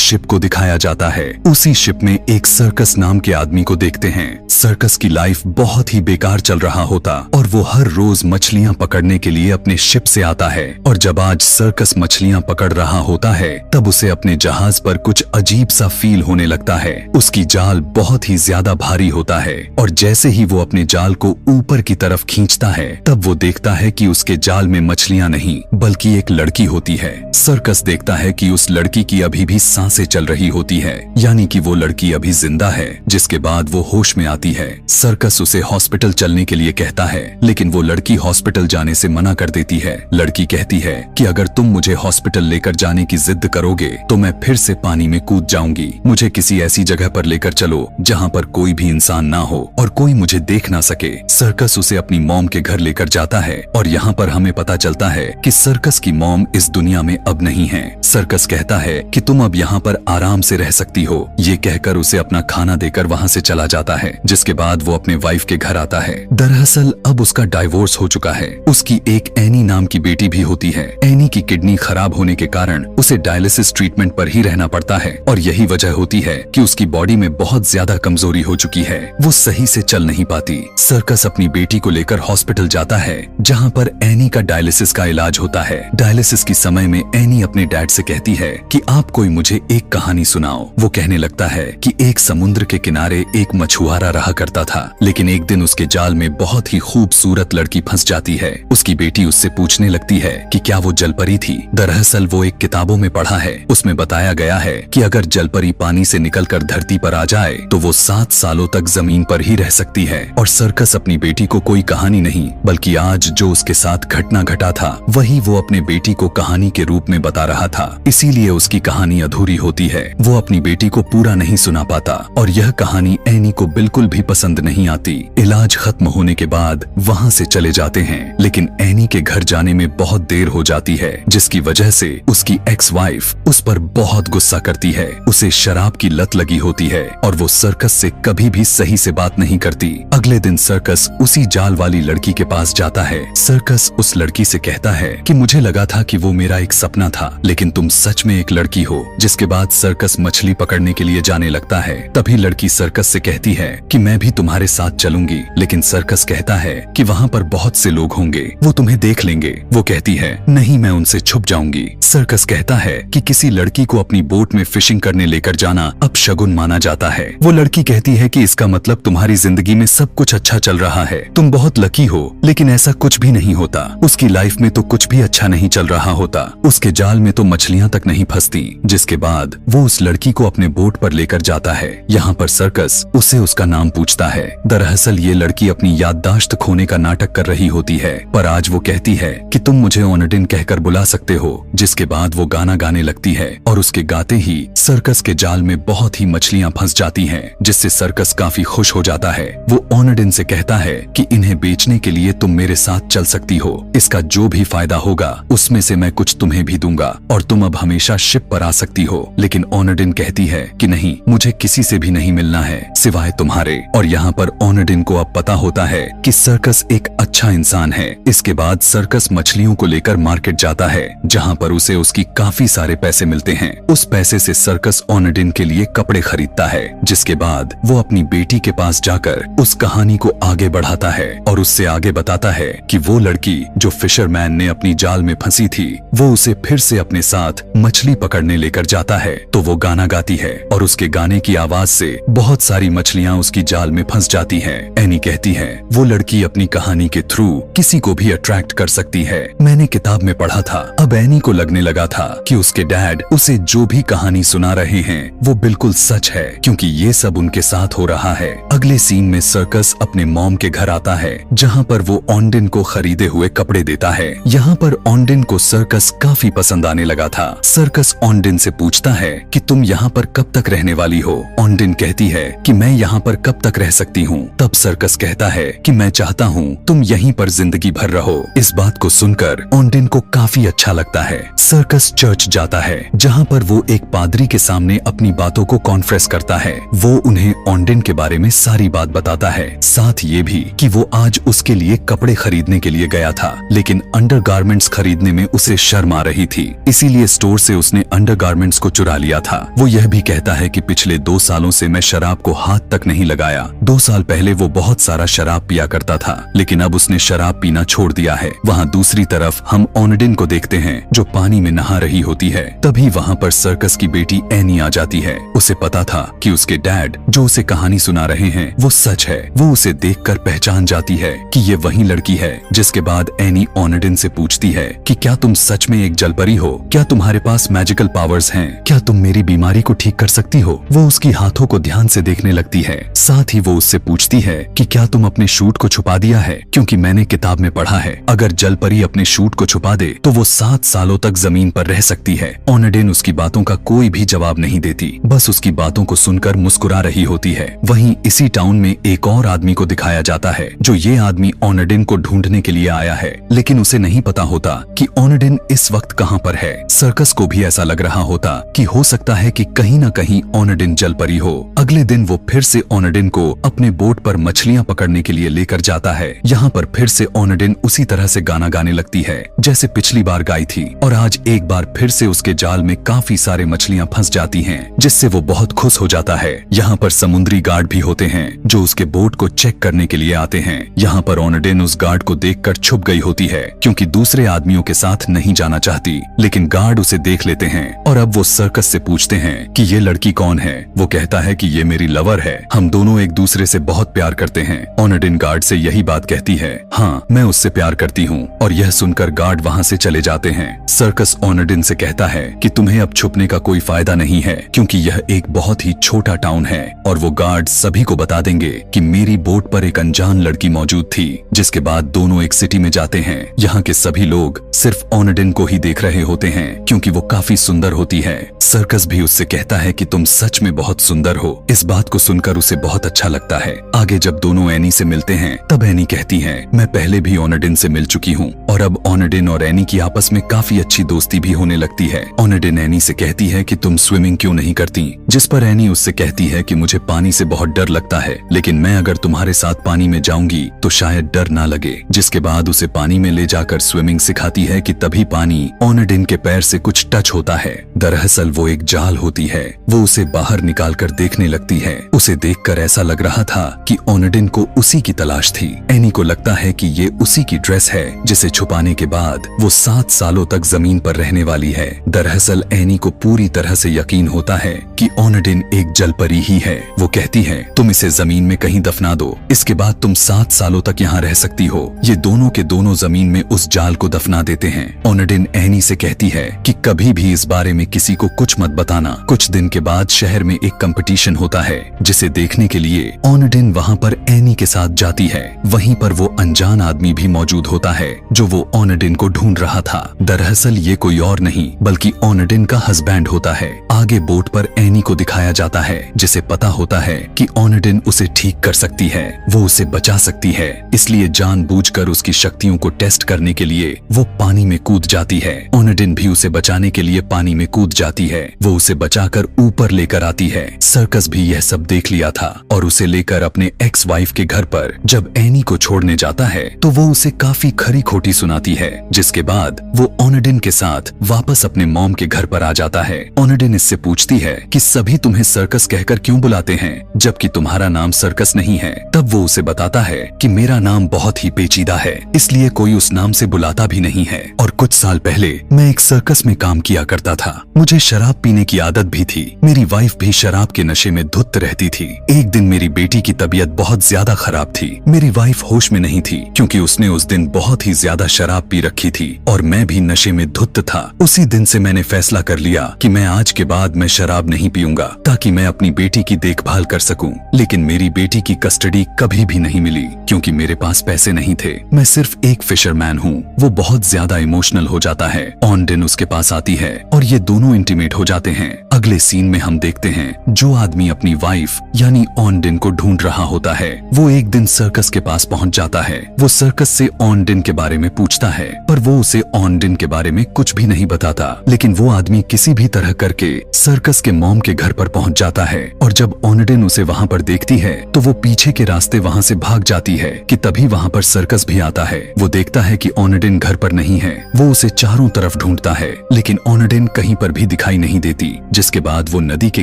Ship को दिखाया जाता है। उसी शिप में एक सर्कस नाम के आदमी को देखते हैं। सर्कस की लाइफ बहुत ही बेकार चल रहा होता और वो हर रोज मछलियां पकड़ने के लिए अपने शिप से आता है। और जब आज सर्कस मछलियां पकड़ रहा होता है तब उसे अपने जहाज पर कुछ अजीब सा फील होने लगता है। उसकी जाल बहुत ही ज्यादा भारी होता है और जैसे ही वो अपने जाल को ऊपर की तरफ खींचता है तब वो देखता है कि उसके जाल में मछलियां नहीं बल्कि एक लड़की होती है। सर्कस देखता है कि उस लड़की की अभी भी सांसें चल रही होती है, यानी कि वो लड़की अभी जिंदा है। जिसके बाद वो होश में आती है। सर्कस उसे हॉस्पिटल चलने के लिए कहता है, लेकिन वो लड़की हॉस्पिटल जाने से मना कर देती है। लड़की कहती है कि अगर तुम मुझे हॉस्पिटल लेकर जाने की जिद करोगे तो मैं फिर से पानी में कूद जाऊंगी। मुझे किसी ऐसी जगह पर लेकर चलो जहाँ पर कोई भी इंसान ना हो और कोई मुझे देख ना सके। सर्कस उसे अपनी मॉम के घर लेकर जाता है और यहाँ पर हमें पता चलता है कि सर्कस की मॉम इस दुनिया में अब नहीं है। सर्कस कहता है कि तुम अब यहाँ पर आराम से रह सकती हो। ये कहकर उसे अपना खाना देकर वहाँ से चला जाता है। जिसके बाद वो अपने वाइफ के घर आता है। दरअसल अब उसका डाइवोर्स हो चुका है। उसकी एक एनी नाम की बेटी भी होती है। एनी की किडनी खराब होने के कारण उसे डायलिसिस ट्रीटमेंट पर ही रहना पड़ता है और यही वजह होती है कि उसकी बॉडी में बहुत ज्यादा कमजोरी हो चुकी है। वो सही से चल नहीं पाती। सर्कस अपनी बेटी को लेकर हॉस्पिटल जाता है जहाँ पर एनी का डायलिसिस का इलाज होता है। डायलिसिस की समय में एनी अपने डैड से कहती है कि आप कोई मुझे एक कहानी सुनाओ। वो कहने लगता है कि एक समुद्र के किनारे एक मछुआरा रहा करता था, लेकिन एक दिन उसके जाल में बहुत ही खूबसूरत लड़की फंस जाती है। उसकी बेटी उससे पूछने लगती है कि क्या वो जलपरी थी। दरअसल वो एक किताबों में पढ़ा है, उसमें बताया गया है कि अगर जलपरी पानी से निकलकर धरती पर आ जाए तो वो 7 सालों तक जमीन पर ही रह सकती है। और सर्कस अपनी बेटी को कोई कहानी नहीं बल्कि आज जो उसके साथ घटना घटा था वही वो अपने बेटी को कहानी के रूप में बता रहा था। इसीलिए उसकी कहानी अधूरी होती है। वो अपनी बेटी को पूरा नहीं सुना पाता और यह कहानी एनी को बिल्कुल भी पसंद नहीं आती। इलाज खत्म होने के बाद वहाँ से चले जाते हैं, लेकिन एनी के घर जाने में बहुत देर हो जाती है, जिसकी वजह से उसकी एक्स वाइफ उस पर बहुत गुस्सा करती है। उसे शराब की लत लगी होती है और वो सर्कस से कभी भी सही से बात नहीं करती। अगले दिन सर्कस उसी जाल वाली लड़की के पास जाता है। सर्कस उस लड़की से कहता है कि मुझे लगा था कि वो मेरा एक सपना था, लेकिन तुम सच में एक लड़की हो। जिसके बाद सर्कस मछली पकड़ने के लिए जाने लगता है। तभी लड़की सर्कस से कहती है कि मैं भी तुम्हारे साथ चलूंगी, लेकिन सर्कस कहता है कि वहाँ पर बहुत से लोग होंगे, वो तुम्हें देख लेंगे। वो कहती है नहीं, मैं उनसे छुप जाऊंगी। सर्कस कहता है कि किसी लड़की को अपनी बोट में फिशिंग करने लेकर जाना अपशगुन माना जाता है। वो लड़की कहती है कि इसका मतलब तुम्हारी जिंदगी में सब कुछ अच्छा चल रहा है, तुम बहुत लकी हो, लेकिन ऐसा कुछ भी नहीं होता। उसकी लाइफ में तो कुछ भी अच्छा नहीं चल रहा होता। उसके जाल में तो मछलियां तक नहीं फंसती। जिसके बाद वो उस लड़की को अपने बोट पर लेकर जाता है। यहाँ पर सर्कस उससे उसका नाम पूछता है। दरअसल ये लड़की अपनी याददाश्त खोने का नाटक कर रही होती है, पर आज वो कहती है कि तुम मुझे ओनेडिन कहकर बुला सकते हो। जिसके बाद वो गाना गाने लगती है और उसके गाते ही सर्कस के जाल में बहुत ही मछलियां फंस जाती हैं, जिससे सर्कस काफी खुश हो जाता है। वो ओनेडिन से कहता है कि इन्हें बेचने के लिए तुम मेरे साथ चल सकती हो। इसका जो भी फायदा होगा उसमें से मैं कुछ तुम्हें भी दूंगा और तुम अब हमेशा शिप पर आ सकती हो। लेकिन ओनेडिन कहती है कि नहीं, मुझे किसी से भी नहीं मिलना है सिवाय तुम्हारे। और यहाँ पर ओनेडिन को अब पता होता है कि सर्कस एक अच्छा इंसान है। इसके बाद सर्कस मछलियों को लेकर मार्केट जाता है, जहाँ पर उसे उसकी काफी सारे पैसे मिलते हैं। उस पैसे से सर्कस ओनेडिन के लिए कपड़े खरीदता है। जिसके बाद वो अपनी बेटी के पास जाकर उस कहानी को आगे बढ़ाता है और उससे आगे बताता है कि वो लड़की जो फिशरमैन ने अपनी जाल में फंसी थी, वो उसे फिर से अपने साथ मछली पकड़ने लेकर जाता है। तो वो गाना गाती है और उसके गाने की आवाज से बहुत सारी मछलियां उसकी जाल में फंस जाती हैं। एनी कहती है वो लड़की अपनी कहानी के थ्रू किसी को भी अट्रैक्ट कर सकती है। मैंने किताब में पढ़ा था। अब एनी को लगने लगा था कि उसके डैड उसे जो भी कहानी सुना रहे हैं वो बिल्कुल सच है, क्योंकि ये सब उनके साथ हो रहा है। अगले सीन में सर्कस अपने मॉम के घर आता है, जहाँ पर वो ओनेडिन को खरीदे हुए कपड़े देता है। यहाँ पर ओनेडिन को सर्कस काफी पसंद आने लगा था। सर्कस ओनेडिन से पूछता है कि तुम यहाँ पर कब तक रहने वाली हो। ओनेडिन कहती है कि मैं यहाँ पर कब तक रह सकती हूँ। तब सर्कस कहता है कि मैं चाहता हूँ तुम यहीं पर जिंदगी भर रहो। इस बात को सुनकर ओनेडिन को काफी अच्छा लगता है। सर्कस चर्च जाता है, जहाँ पर वो एक पादरी के सामने अपनी बातों को कॉन्फ्रेस करता है। वो उन्हें ओनेडिन के बारे में सारी बात बताता है, साथ ये भी कि वो आज उसके लिए कपड़े खरीदने के लिए गया था, लेकिन अंडरगारमेंट्स खरीदने में उसे शर्म आ रही थी। इसीलिए स्टोर से उसने अंडरगारमेंट्स को चुरा लिया था। वो यह भी कहता है कि पिछले 2 सालों से मैं शराब को हाथ तक नहीं लगाया। 2 साल पहले वो बहुत सारा शराब पिया करता था, लेकिन अब उसने शराब पीना छोड़ दिया है। वहाँ दूसरी तरफ हम ओनेडिन को देखते हैं जो पानी में नहा रही होती है। तभी वहाँ पर सर्कस की बेटी एनी आ जाती है। उसे पता था कि उसके डैड जो उसे कहानी सुना रहे हैं वो सच है। वो उसे देखकर पहचान जाती है कि ये वही लड़की है। जिसके बाद एनी ओनेडिन से पूछती है कि क्या तुम सच में एक जलपरी हो? क्या तुम्हारे पास मैजिकल पावर्स हैं? क्या तुम मेरी बीमारी को ठीक कर सकती हो? वो उसकी हाथों को ध्यान से देखने लगती है। साथ ही वो उससे पूछती है कि क्या तुम अपने शूट को छुपा दिया है? क्योंकि मैंने किताब में पढ़ा है अगर जलपरी अपने शूट को छुपा दे तो वो 7 सालों तक जमीन पर रह सकती है। ओनेडिन उसकी बातों का कोई भी जवाब नहीं देती, बस उसकी बातों को सुनकर मुस्कुरा रही होती है। वहीं इसी टाउन में एक और आदमी को दिखाया जाता है जो ये आदमी ओनेडिन को ढूंढने के लिए आया है, लेकिन उसे नहीं पता होता कि ओनेडिन इस वक्त कहाँ पर है। सर्कस को भी ऐसा लग रहा होता कि हो सकता है कि कहीं न कहीं ओनेडिन जलपरी हो। अगले दिन वो फिर से ओनेडिन को अपने बोट पर मछलियां पकड़ने के लिए लेकर जाता है। यहाँ पर फिर से ओनेडिन उसी तरह से गाना गाने लगती है जैसे पिछली बार गाई थी, और आज एक बार फिर से उसके जाल में काफी सारे मछलियां फंस जाती हैं, जिससे वो बहुत खुश हो जाता है। यहाँ पर समुद्री गार्ड भी होते हैं जो उसके बोट को चेक करने के लिए आते हैं। यहाँ पर ओनेडिन उस गार्ड को देखकर छुप गई होती है क्योंकि दूसरे आदमियों के साथ नहीं जाना चाहती, लेकिन गार्ड उसे देख लेते हैं और अब वो सर्कस से पूछते हैं कि ये लड़की कौन है। वो कहता है कि ये मेरी लवर है, हम दोनों एक दूसरे से बहुत प्यार करते हैं। ओनेडिन गार्ड से यही बात कहती है, हाँ मैं उससे प्यार करती हूँ, और यह सुनकर गार्ड वहाँ से चले जाते हैं। सर्कस ओनेडिन से कहता है कि तुम्हें अब छुपने का कोई फायदा नहीं है क्योंकि यह एक बहुत ही छोटा टाउन है, और वो गार्ड सभी को बता देंगे कि मेरी बोट पर एक अनजान लड़की मौजूद थी। जिसके बाद दोनों एक सिटी में जाते हैं। यहाँ के सभी लोग सिर्फ ओनेडिन को ही देख रहे होते हैं क्योंकि वो काफी सुंदर होती है। सर्कस भी उससे कहता है कि तुम सच में बहुत सुंदर हो। इस बात को सुनकर उसे बहुत अच्छा लगता है। आगे जब दोनों एनी से मिलते हैं तब एनी कहती है, मैं पहले भी ओनेडिन से मिल चुकी हूँ, और अब ओनेडिन और एनी की आपस में काफी अच्छी दोस्ती भी होने लगती है। ओनेडिन एनी से कहती है कि तुम स्विमिंग क्यों नहीं करती, जिस पर एनी उससे कहती है कि मुझे पानी से बहुत डर लगता है, लेकिन मैं अगर तुम्हारे साथ पानी में जाऊंगी तो शायद डर ना लगे। जिसके बाद उसे पानी में ले जाकर स्विमिंग सिखाती है कि तभी पानी ओनेडिन के पैर से कुछ टच होता है। दरअसल वो एक जाल होती है। वो उसे बाहर निकालकर देखने लगती है। उसे देखकर ऐसा लग रहा था कि ओनेडिन को उसी की तलाश थी। एनी को लगता है कि ये उसी की ड्रेस है जिसे छुपाने के बाद वो 7 सालों तक जमीन पर रहने वाली है। दरअसल एनी को पूरी तरह से यकीन होता है कि ओनेडिन एक जलपरी ही है। वो कहती है, तुम इसे जमीन में कहीं दफना दो, इसके बाद तुम 7 सालों तक यहाँ रह सकती हो। ये दोनों के दोनों जमीन में उस जाल को दफना देते हैं। ओनेडिन एनी से कहती है कि कभी भी इस बारे में किसी को कुछ मत बताना। कुछ दिन के बाद शहर में एक कंपटीशन होता है जिसे देखने के लिए ओनेडिन वहाँ पर एनी के साथ जाती है। वहीं पर वो अनजान आदमी भी मौजूद होता है जो वो ओनेडिन को ढूंढ रहा था। दरअसल ये कोई और नहीं बल्कि ओनेडिन का हस्बैंड होता है। आगे बोट पर एनी को दिखाया जाता है जिसे पता होता है कि ओनेडिन उसे ठीक कर सकती है, वो उसे बचा सकती है, इसलिए जानबूझकर उसकी शक्तियों को टेस्ट करने के लिए वो पानी में कूद जाती है। ओनेडिन भी उसे बचाने के लिए पानी में कूद जाती है। वो उसे बचाकर ऊपर लेकर आती है। सर्कस भी यह सब देख लिया था और उसे लेकर अपने एक्स वाइफ के घर पर जब एनी को छोड़ने जाता है तो वो उसे काफी खरी खोटी सुनाती है। जिसके बाद वो ओनेडिन के साथ वापस अपने मॉम के घर पर आ जाता है। ओनेडिन इससे पूछती है कि सभी तुम्हें सर्कस कहकर क्यों बुलाते हैं जबकि तुम्हारा नाम सर्कस नहीं है। तब वो उसे बताता है कि मेरा नाम बहुत ही पेचीदा है, इसलिए कोई उस नाम से बुलाता भी नहीं है, और कुछ साल पहले मैं एक सर्कस में काम किया करता था। मुझे शराब पीने की आदत भी थी। मेरी वाइफ भी शराब के नशे में धुत रहती थी। एक दिन मेरी बेटी की तबीयत बहुत ज्यादा खराब थी। मेरी वाइफ होश में नहीं थी क्योंकि उसने उस दिन बहुत ही ज्यादा शराब पी रखी थी और मैं भी नशे में धुत था। उसी दिन से मैंने फैसला कर लिया कि मैं आज के बाद मैं शराब नहीं पीऊंगा ताकि मैं अपनी बेटी की देखभाल कर सकूं। लेकिन मेरी बेटी की कस्टडी कभी भी नहीं मिली क्योंकि मेरे पास पैसे नहीं थे। मैं सिर्फ एक फिशरमैन हूँ। वो बहुत ज्यादा इमोशनल हो जाता है। ओनेडिन उसके पास आती है और ये दोनों इंटीमेट हो जाते हैं। अगले सीन में हम देखते हैं जो आदमी अपनी वाइफ यानी ओनेडिन को ढूंढ रहा होता है वो एक दिन सर्कस के पास पहुंच जाता है। वो सर्कस से ओनेडिन के बारे में पूछता है पर वो उसे ओनेडिन के बारे में कुछ भी नहीं बताता। लेकिन वो आदमी किसी भी तरह करके सर्कस के मॉम के घर पर पहुंच जाता है और जब ओनेडिन उसे वहां पर देखती है तो वो पीछे के रास्ते वहां से भाग जाती है कि तभी वहां पर सर्कस भी आता है। वो देखता है कि ओनेडिन घर पर नहीं नहीं है। वो उसे चारों तरफ ढूंढता है लेकिन ओनेडिन कहीं पर भी दिखाई नहीं देती, जिसके बाद वो नदी के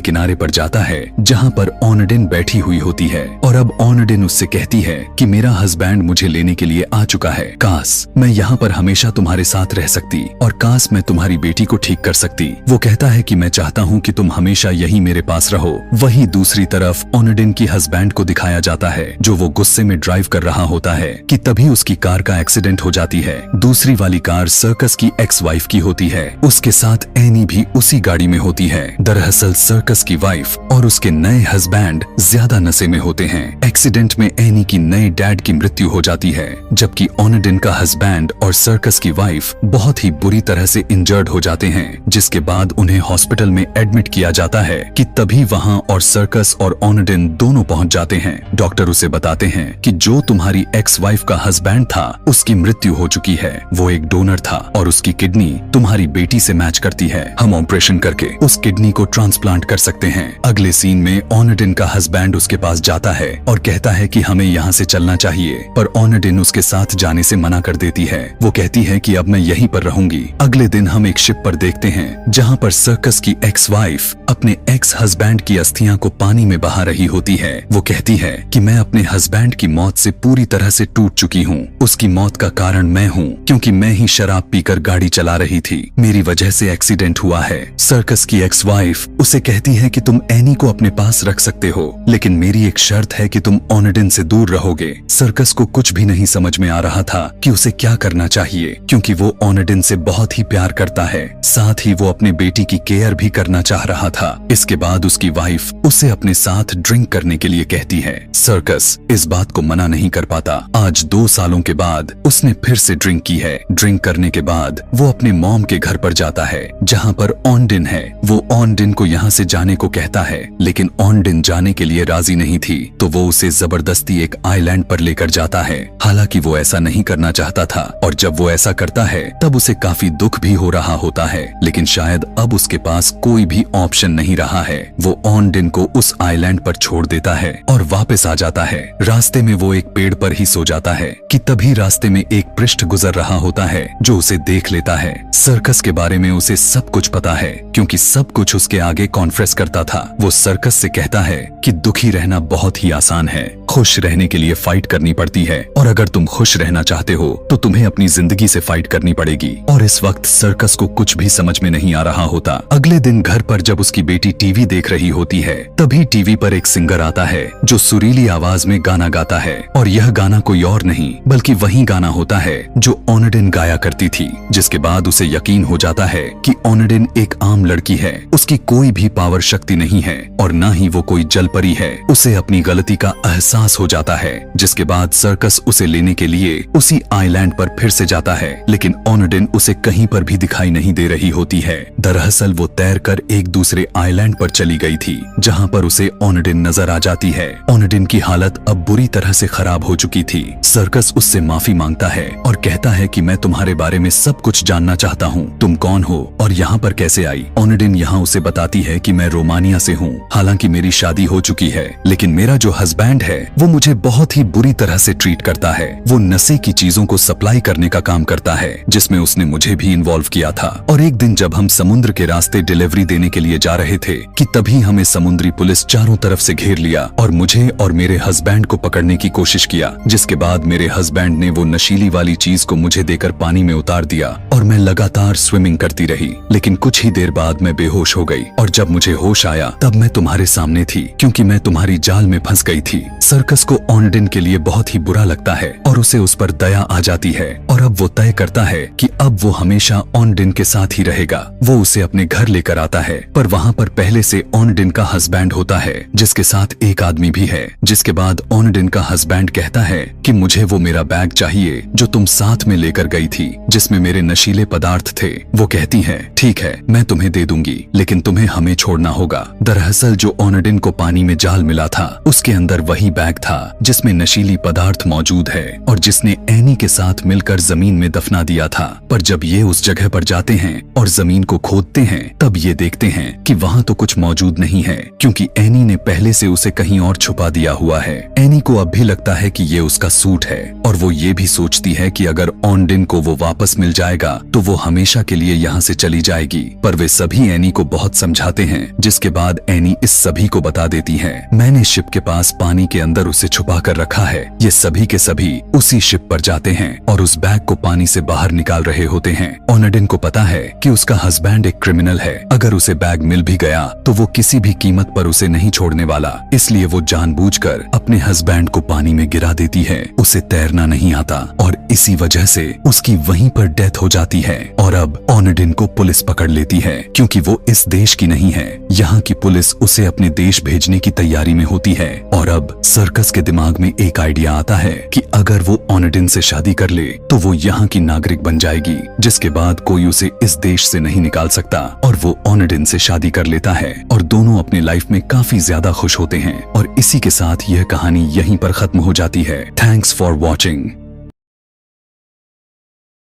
किनारे पर जाता है जहाँ पर ओनेडिन बैठी हुई होती है। और अब ओनेडिन उससे कहती है कि मेरा हस्बैंड मुझे लेने के लिए आ चुका है, काश मैं यहाँ पर हमेशा तुम्हारे साथ रह सकती और काश मैं तुम्हारी बेटी को ठीक कर सकती। वो कहता है कि मैं चाहता हूँ कि तुम हमेशा यहीं मेरे पास रहो। वहीं दूसरी तरफ ओनेडिन की हस्बैंड को दिखाया जाता है जो वो गुस्से में ड्राइव कर रहा होता है कि तभी उसकी कार का एक्सीडेंट हो जाती है। दूसरी वाली कार सर्कस की एक्स वाइफ की होती है, उसके साथ एनी भी उसी गाड़ी में होती है। दरअसल सर्कस की वाइफ और उसके नए हस्बैंड ज्यादा नशे में होते हैं। एक्सीडेंट में एनी की नए डैड की मृत्यु हो जाती है, जबकि ओनेडिन का हस्बैंड और सर्कस की वाइफ बहुत ही बुरी तरह से इंजर्ड हो जाते हैं, जिसके बाद उन्हें हॉस्पिटल में एडमिट किया जाता है कि तभी वहां और सर्कस और ओनेडिन दोनों पहुंच जाते हैं। डॉक्टर उसे बताते हैं कि जो तुम्हारी एक्स वाइफ का हस्बैंड था उसकी मृत्यु हो चुकी है, वो एक डोनर था और उसकी किडनी तुम्हारी बेटी से मैच करती है। हम ऑपरेशन करके उस किडनी को ट्रांसप्लांट कर सकते हैं। अगले सीन में ओनेडिन का हस्बैंड उसके पास जाता है और कहता है कि हमें यहाँ से चलना चाहिए, पर ओनेडिन उसके साथ जाने से मना कर देती है। वो कहती है कि अब मैं यहीं पर रहूंगी। अगले दिन हम एक शिप पर देखते हैं जहाँ पर सर्कस की एक्स वाइफ अपने एक्स हस्बैंड की अस्थियां को पानी में बहा रही होती है। वो कहती है कि मैं अपने हस्बैंड की मौत से पूरी तरह से टूट चुकी हूँ। उसकी मौत का कारण मैं हूँ क्योंकि मैं ही शराब पीकर गाड़ी चला रही थी, मेरी वजह से एक्सीडेंट हुआ है। सर्कस की एक्स वाइफ उसे कहती है कि तुम एनी को अपने पास रख सकते हो, लेकिन मेरी एक शर्त है कि तुम ओनेडिन से दूर रहोगे। सर्कस को कुछ भी नहीं समझ में आ रहा था कि उसे क्या करना चाहिए, क्योंकि वो ओनेडिन से बहुत ही प्यार करता है, साथ ही वो अपने बेटी की केयर भी करना चाह रहा था। इसके बाद उसकी वाइफ उसे अपने साथ ड्रिंक करने के लिए कहती है। सर्कस इस बात को मना नहीं कर पाता। आज 2 सालों के बाद उसने फिर से ड्रिंक की है। ड्रिंक करने के बाद वो अपने मॉम के घर पर जाता है जहाँ पर ओनेडिन है। वो ओनेडिन को यहाँ से जाने को कहता है, लेकिन ओनेडिन जाने के लिए राजी नहीं थी, तो वो उसे जबरदस्ती एक आइलैंड पर लेकर जाता है। हालांकि वो ऐसा नहीं करना चाहता था और जब वो ऐसा करता है तब उसे काफी दुख भी हो रहा होता है, लेकिन शायद अब उसके पास कोई भी ऑप्शन नहीं रहा है। वो ओनेडिन को उस आइलैंड पर छोड़ देता है और वापस आ जाता है। रास्ते में वो एक पेड़ पर ही सो जाता है कि तभी रास्ते में एक पृष्ठ गुजर रहा होता है जो उसे देख लेता है। सर्कस के बारे में उसे सब कुछ पता है क्योंकि सब कुछ उसके आगे कॉन्फ्रेस करता था। वो सर्कस से कहता है कि दुखी रहना बहुत ही आसान है, खुश रहने के लिए फाइट करनी पड़ती है, और अगर तुम खुश रहना चाहते हो तो तुम्हें अपनी जिंदगी से फाइट करनी पड़ेगी। और इस वक्त सर्कस को कुछ भी समझ में नहीं आ रहा होता। अगले दिन घर पर जब उसकी बेटी टीवी देख रही होती है तभी टीवी पर एक सिंगर आता है जो सुरीली आवाज में गाना गाता है, और यह गाना कोई और नहीं बल्कि वही गाना होता है जो ओनेडिन गाया करती थी। जिसके बाद उसे यकीन हो जाता है कि ओनेडिन एक आम लड़की है, उसकी कोई भी पावर शक्ति नहीं है और न ही वो कोई जल परी है। उसे अपनी गलती का एहसास हो जाता है, जिसके बाद सर्कस उसे लेने के लिए उसी आइलैंड पर फिर से जाता है, लेकिन ओनेडिन उसे कहीं पर भी दिखाई नहीं दे रही होती है। दरअसल वो तैरकर एक दूसरे आइलैंड पर चली गई थी जहाँ पर उसे ओनेडिन नजर आ जाती है। ओनेडिन की हालत अब बुरी तरह से खराब हो चुकी थी। सर्कस उससे माफी मांगता है और कहता है कि मैं तुम्हारे बारे में सब कुछ जानना चाहता हूँ, तुम कौन हो और यहाँ पर कैसे आई। ओनेडिन यहाँ उसे बताती है कि मैं रोमानिया से हूँ, हालांकि मेरी शादी हो चुकी है, लेकिन मेरा जो हस्बैंड है वो मुझे बहुत ही बुरी तरह से ट्रीट करता है। वो नशे की चीजों को सप्लाई करने का काम करता है जिसमें उसने मुझे भी इन्वॉल्व किया था। और एक दिन जब हम समुद्र के रास्ते डिलीवरी देने के लिए जा रहे थे कि तभी हमें समुद्री पुलिस चारों तरफ से घेर लिया और मुझे और मेरे हस्बैंड को पकड़ने की कोशिश किया, जिसके बाद मेरे हस्बैंड ने वो नशीली वाली चीज को मुझे देकर पानी में उतार दिया और मैं लगातार स्विमिंग करती रही, लेकिन कुछ ही देर बाद मैं बेहोश हो गई और जब मुझे होश आया तब मैं तुम्हारे सामने थी क्योंकि मैं तुम्हारी जाल में फंस गई थी। सर्कस को ओनेडिन के लिए बहुत ही बुरा लगता है और उसे उस पर दया आ जाती है और अब वो तय करता है कि अब वो हमेशा ओनेडिन के साथ ही रहेगा। वो उसे अपने घर लेकर आता है, पर वहाँ पर पहले से ओनेडिन का हस्बैंड होता है जिसके साथ एक आदमी भी है। जिसके बाद ओनेडिन का हस्बैंड कहता है कि मुझे वो मेरा बैग चाहिए जो तुम साथ में लेकर गई थी जिसमें मेरे नशीले पदार्थ थे। वो कहती है ठीक है मैं तुम्हें दे दूंगी, लेकिन तुम्हें हमें छोड़ना होगा। दरअसल जो ओनेडिन को पानी में जाल मिला था उसके अंदर वही बैग था जिसमें नशीली पदार्थ मौजूद है और जिसने एनी के साथ मिलकर जमीन में दफना दिया था। पर जब ये उस जगह पर जाते हैं और जमीन को खोदते हैं तब ये देखते हैं कि वहाँ तो कुछ मौजूद नहीं है, क्योंकि एनी ने पहले से उसे कहीं और छुपा दिया हुआ है। एनी को अब भी लगता है कि ये उसका सूट है और वो ये भी सोचती है कि अगर ऑनडिन को वो वापस मिल जाएगा तो वो हमेशा के लिए यहाँ से चली जाएगी। पर वे सभी एनी को बहुत समझाते हैं, जिसके बाद एनी इस सभी को बता देती है, मैंने शिप के पास पानी के अंदर उसे छुपा कर रखा है। ये सभी के सभी उसी शिप पर जाते हैं और उस बैग को पानी से बाहर निकाल रहे होते हैं। ऑनडिन को पता है कि उसका हस्बैंड एक क्रिमिनल है, अगर उसे बैग मिल भी गया तो वो किसी भी कीमत पर उसे नहीं छोड़ने वाला, इसलिए वो जानबूझकर अपने हस्बैंड को पानी में गिरा देती है। उसे तैरना नहीं आता और इसी वजह से उसकी वहीं पर डेथ हो जाती है। और अब ऑनडिन को पुलिस पकड़ लेती है, क्योंकि वो इस देश की नहीं है। यहाँ की पुलिस उसे अपने देश भेजने की तैयारी में होती है। और अब सर्कस के दिमाग में एक आइडिया आता है कि अगर वो ऑनडिन से शादी कर ले तो वो यहाँ की नागरिक बन जाएगी, जिसके बाद कोई उसे इस देश से नहीं निकाल सकता। और वो ऑनडिन से शादी कर लेता है और दोनों अपनी लाइफ में काफी ज्यादा खुश होते हैं। और इसी के साथ यह कहानी यहीं पर खत्म हो जाती है। Thanks for watching.